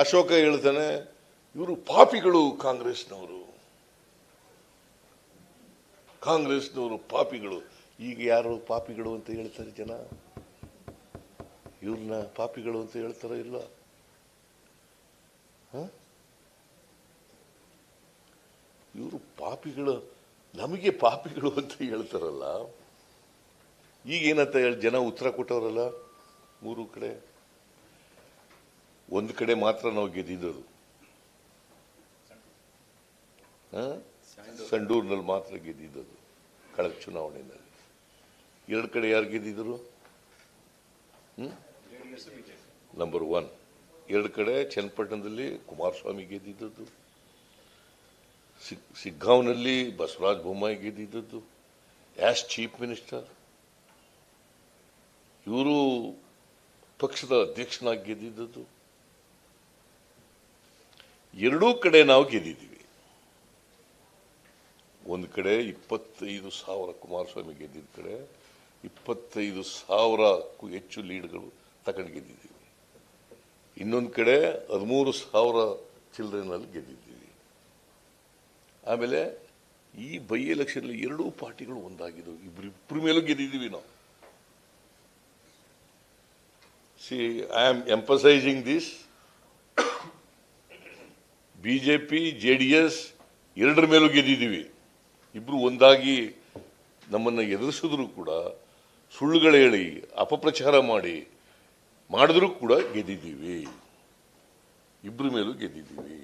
ಅಶೋಕ ಹೇಳ್ತಾನೆ ಇವರು ಪಾಪಿಗಳು, ಕಾಂಗ್ರೆಸ್ನವರು ಪಾಪಿಗಳು. ಈಗ ಯಾರು ಪಾಪಿಗಳು ಅಂತ ಹೇಳ್ತಾರೆ ಜನ? ಇವ್ರನ್ನ ಪಾಪಿಗಳು ಅಂತ ಹೇಳ್ತಾರ ಇಲ್ಲ? ಇವರು ಪಾಪಿಗಳು, ನಮಗೆ ಪಾಪಿಗಳು ಅಂತ ಹೇಳ್ತಾರಲ್ಲ. ಈಗ ಏನಂತ ಹೇಳಿ ಜನ ಉತ್ತರ ಕೊಟ್ಟವರಲ್ಲ. 3 ಕಡೆ, ಒಂದು ಕಡೆ ಮಾತ್ರ ನಾವು ಗೆದ್ದಿದ್ದದು, ಸಂಡೂರಿನಲ್ಲಿ ಮಾತ್ರ ಗೆದ್ದಿದ್ದದು ಕಳೆದ ಚುನಾವಣೆಯಲ್ಲಿ. 2 ಕಡೆ ಯಾರು ಗೆದ್ದಿದ್ರು? ನಂಬರ್ 1. 2 ಕಡೆ ಚನ್ನಪಟ್ಟಣದಲ್ಲಿ ಕುಮಾರಸ್ವಾಮಿ ಗೆದ್ದಿದ್ದದ್ದು, ಸಿಗ್ಗಾಂವ್ನಲ್ಲಿ ಬಸವರಾಜ ಬೊಮ್ಮಾಯಿ ಗೆದ್ದಿದ್ದದ್ದು ಆಸ್ ಚೀಫ್ ಮಿನಿಸ್ಟರ್. ಇವರು ಪಕ್ಷದ ಅಧ್ಯಕ್ಷನಾಗಿ ಗೆದ್ದಿದ್ದದ್ದು. 2 ಕಡೆ ನಾವು ಗೆದ್ದಿದ್ದೀವಿ. ಒಂದು ಕಡೆ 25,000 ಕುಮಾರಸ್ವಾಮಿ ಗೆದ್ದಿದ್ದ ಕಡೆ 25,000ಕ್ಕೂ ಹೆಚ್ಚು ಲೀಡ್ಗಳು ತಗೊಂಡು ಗೆದ್ದಿದ್ದೀವಿ. ಇನ್ನೊಂದು ಕಡೆ 13,000 ಚಿಲ್ಡ್ರನ್ನಲ್ಲಿ ಗೆದ್ದಿದ್ದೀವಿ. ಆಮೇಲೆ ಈ ಬೈ ಎಲೆಕ್ಷನ್ 2 ಪಾರ್ಟಿಗಳು ಒಂದಾಗಿದ್ದವು, ಇಬ್ಬರ ಮೇಲೂ ಗೆದ್ದಿದ್ದೀವಿ ನಾವು. C, I am emphasising this. BJP JDS 2 ಮೇಲೂ ಗೆದ್ದಿದ್ದೀವಿ. ಇಬ್ರು ಒಂದಾಗಿ ನಮ್ಮನ್ನು ಎದುರಿಸಿದ್ರು ಕೂಡ, ಸುಳ್ಳುಗಳು ಹೇಳಿ ಅಪಪ್ರಚಾರ ಮಾಡಿದ್ರು ಕೂಡ ಗೆದ್ದಿದ್ದೀವಿ. 2 ಮೇಲೂ ಗೆದ್ದಿದ್ದೀವಿ.